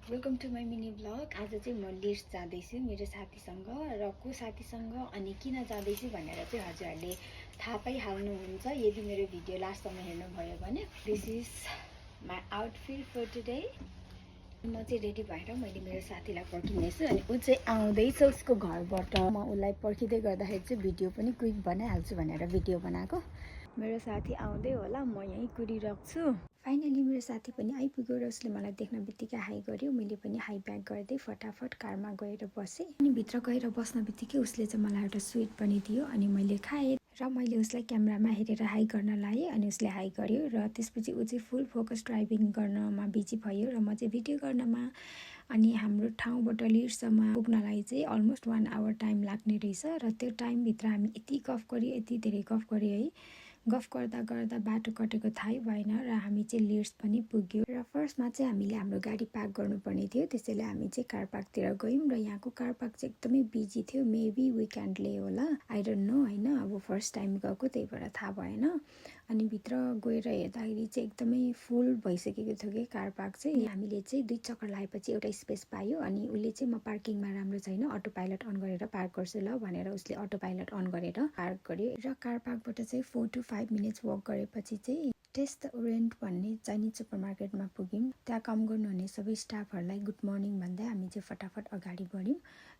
Welcome to my mini blog. आज चाहिँ म लिड्स जाँदैछु मेरो साथीसँग र को साथीसँग अनि किन जाँदैछु भनेर चाहिँ हजुरहरूले थाहा पाइहाल्नुहुन्छ यदि मेरो भिडियो लास्टसम्म हेर्नुभयो भने। This is my outfit for today. म चाहिँ रेडी भएर मैले मेरो साथीलाई पर्खिँदैछु अनि ऊ चाहिँ आउँदैछ उसको घरबाट। म उसलाई पर्खिँदै गर्दाखेरि चाहिँ भिडियो पनि क्विक बनाइहाल्छु भनेर भिडियो बनाएको। मेरो साथी आउँदै होला, म यहीँ कुरिरहेको छु। फाइनली मेरो साथी पनि आइपुग्यो र उसले मलाई देख्न बित्तिकै हाई गर्यो। मैले पनि हाई ब्याक गर्दै फटाफट कारमा गएर बसेँ अनि भित्र गएर बस्न बित्तिकै उसले चाहिँ मलाई एउटा स्विट पनि दियो अनि मैले खाएँ र मैले उसलाई क्यामेरामा हेरेर हाई गर्न लाएँ अनि उसले हाई गर्यो र त्यसपछि ऊ चाहिँ फुल फोकस ड्राइभिङ गर्नमा बिजी भयो र म चाहिँ भिडियो गर्नमा। अनि हाम्रो ठाउँबाट लिड्ससम्म पुग्नलाई चाहिँ अलमोस्ट 1 आवर टाइम लाग्ने रहेछ र त्यो टाइमभित्र हामी यति गफ गऱ्यो, यति धेरै गफ गऱ्यो है। गफ गर्दा गर्दा बाटो कटेको थाहै भएन र हामी चाहिँ लिड्स पनि पुग्यो। र फर्स्टमा चाहिँ हामीले हाम्रो गाडी पार्क गर्नुपर्ने थियो, त्यसैले हामी चाहिँ कार पार्कतिर गयौँ र यहाँको कार पार्क चाहिँ एकदमै बिजी थियो। मेबी विकेन्डले होला, आई डोन्ट नो होइन। अब फर्स्ट टाइम गएको त्यही भएर थाहा भएन। अनि भित्र गएर हेर्दाखेरि चाहिँ एकदमै फुल भइसकेको थियो कि कार पार्क चाहिँ। हामीले चाहिँ 2 चक्कर लगाएपछि एउटा स्पेस पायो अनि उसले चाहिँ म पार्किङमा राम्रो छैन, अटो पाइलट अन गरेर पार्क गर्छु ल भनेर उसले अटो पाइलट अन गरेर पार्क गर्यो। र कार पार्कबाट चाहिँ 4 to 5 मिनट्स वक गरेपछि चाहिँ टेस्ट ओरिएन्ट भन्ने चाइनिज सुपर मार्केटमा पुग्यौँ। त्यहाँ काम गर्नुहुने सबै स्टाफहरूलाई गुड मर्निङ भन्दै हामी चाहिँ फटाफट अगाडि बढ्यौँ।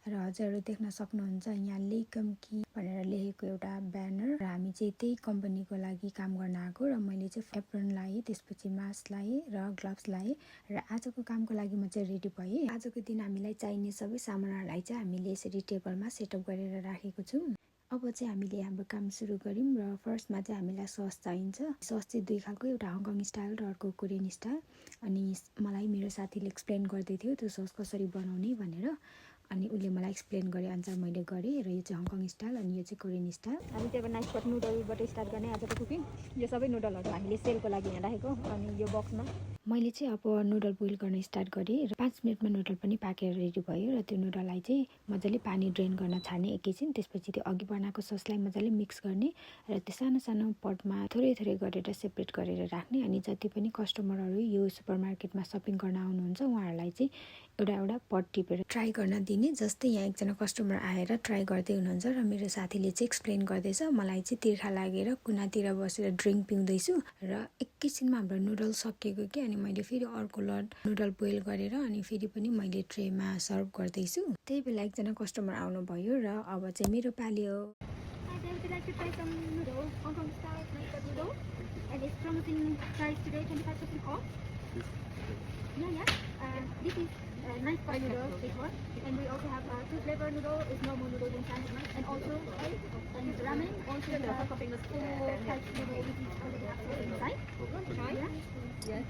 र हजुरहरू देख्न सक्नुहुन्छ यहाँ लेकम की भनेर लेखेको एउटा ब्यानर र हामी चाहिँ त्यही कम्पनीको लागि काम गर्न आएको। र मैले चाहिँ एप्रोन लाएँ, त्यसपछि मास्क लाएँ र ग्लोभ्स लाएँ र आजको कामको लागि म चाहिँ रेडी भएँ। आजको दिन हामीलाई चाहिने सबै सामानहरूलाई चाहिँ हामीले यसरी टेबलमा सेटअप गरेर राखेको छौँ। अब चाहिँ हामीले हाम्रो काम सुरु गऱ्यौँ र फर्स्टमा चाहिँ हामीलाई सस चाहिन्छ। सस चाहिँ 2 खालको, एउटा हङकङ स्टाइल र अर्को कोरियन स्टाइल। अनि मलाई मेरो साथीले एक्सप्लेन गर्दै थियो त्यो सस कसरी बनाउने भनेर, अनि उसले मलाई एक्सप्लेन गरे अनुसार मैले गरेँ। र यो चाहिँ हङकङ स्टाइल अनि यो चाहिँ कोरियन स्टाइल। हामी चाहिँ अब नाइसपट नुडलबाट स्टार्ट गर्ने आजको कुकिङ। यो सबै नुडलहरू हामीले सेलको लागि यहाँ राखेको अनि यो बक्समा मैले चाहिँ अब नुडल बोइल गर्न स्टार्ट गरेँ र 5 मिनटमा नुडल पनि पाकेर रेडी भयो। र त्यो नुडललाई चाहिँ मजाले पानी ड्रेन गर्न छाड्ने एकैछिन, त्यसपछि त्यो अघि बनाएको ससलाई मजाले मिक्स गर्ने र त्यो सानो सानो पटमा थोरै थोरै गरेर सेपरेट गरेर राख्ने। अनि जति पनि कस्टमरहरू यो सुपर मार्केटमा सपिङ गर्न आउनुहुन्छ उहाँहरूलाई चाहिँ एउटा एउटा पट टिपेर ट्राई गर्न दिने। जस्तै यहाँ एकजना कस्टमर आएर ट्राई गर्दै हुनुहुन्छ र मेरो साथीले चाहिँ एक्सप्लेन गर्दैछ, मलाई चाहिँ तिर्खा लागेर कुनातिर बसेर ड्रिङ्क पिउँदैछु र एकैछिनमा हाम्रो नुडल सकिएको कि। अनि मैले फेरि अर्को लट नुडल बोइल गरेर अनि फेरि पनि मैले ट्रेमा सर्भ गर्दैछु। त्यही बेला एकजना कस्टमर आउनुभयो र अब चाहिँ मेरो पाली हो। Nice fried noodle, this one. And we also have 2 flavor noodle, is normal noodle and sandwich, and also and ramen. Also the full type noodle with each other inside. Try? Yes.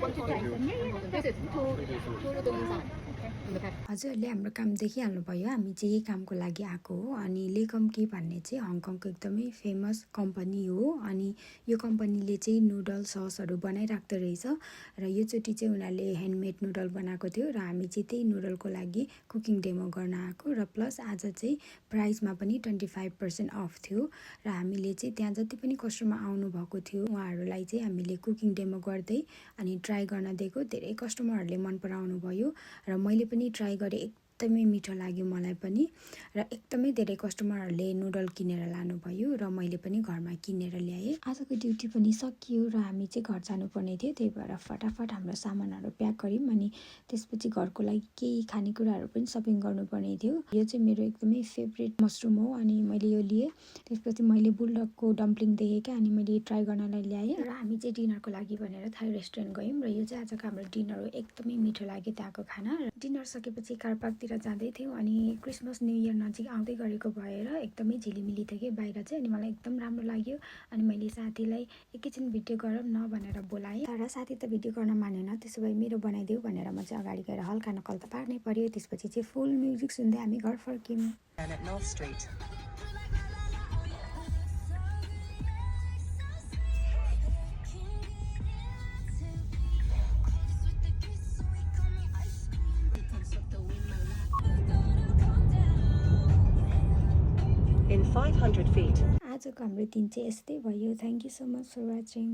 Want to try some? Yeah. This is two noodle inside. हजुरहरूले हाम्रो काम देखिहाल्नुभयो, हामी चाहिँ यही कामको लागि आएको हो। अनि लेकम की भन्ने चाहिँ हङकङको एकदमै फेमस कम्पनी हो अनि यो कम्पनीले चाहिँ नुडल ससहरू बनाइराख्दो रहेछ। र योचोटि चाहिँ उनीहरूले ह्यान्डमेड नुडल बनाएको थियो र हामी चाहिँ त्यही नुडलको लागि कुकिङ डेमो गर्न आएको। र प्लस आज चाहिँ प्राइसमा पनि 25% अफ थियो र हामीले चाहिँ त्यहाँ जति पनि कस्टमर आउनुभएको थियो उहाँहरूलाई चाहिँ हामीले कुकिङ डेमो गर्दै अनि ट्राई गर्न दिएको। धेरै कस्टमरहरूले मन पराउनु भयो र मैले पनि ट्राई गरेँ, एकदमै मिठो लाग्यो मलाई पनि। र एकदमै धेरै कस्टमरहरूले नुडल किनेर लानुभयो र मैले पनि घरमा किनेर ल्याएँ। आजको ड्युटी पनि सकियो र हामी चाहिँ घर जानुपर्ने थियो, त्यही भएर फटाफट हाम्रो सामानहरू प्याक गऱ्यौँ अनि त्यसपछि घरको लागि केही खानेकुराहरू पनि सपिङ गर्नुपर्ने थियो। यो चाहिँ मेरो एकदमै फेभरेट मसरुम हो अनि मैले यो लिएँ। त्यसपछि मैले बुलडकको डम्पलिङ देखेँ क्या, अनि मैले ट्राई गर्नलाई ल्याएँ र हामी चाहिँ डिनरको लागि भनेर थाई रेस्टुरेन्ट गयौँ। र यो चाहिँ आजको हाम्रो डिनर हो, एकदमै मिठो लाग्यो त्यहाँको खाना। र डिनर सकेपछि कार पार्कतिर जाँदै थियौँ अनि क्रिसमस न्यू इयर नजिक आउँदै गरेको भएर एकदमै झिलिमिली थियो कि बाहिर चाहिँ। अनि मलाई एकदम राम्रो लाग्यो अनि मैले साथीलाई एकैछिन भिडियो गरौँ न भनेर बोलाएँ, तर साथी त भिडियो गर्न मानेन। त्यसो भए मेरो बनाइदेऊ भनेर म चाहिँ अगाडि गएर हल्का नकल त पार्नै पर्यो। त्यसपछि चाहिँ फुल म्युजिक सुन्दै हामी घर फर्क्यौँ। In 500 feet. आजको हाम्रो दिन चाहिँ यस्तै भयो। Thank you so much for watching.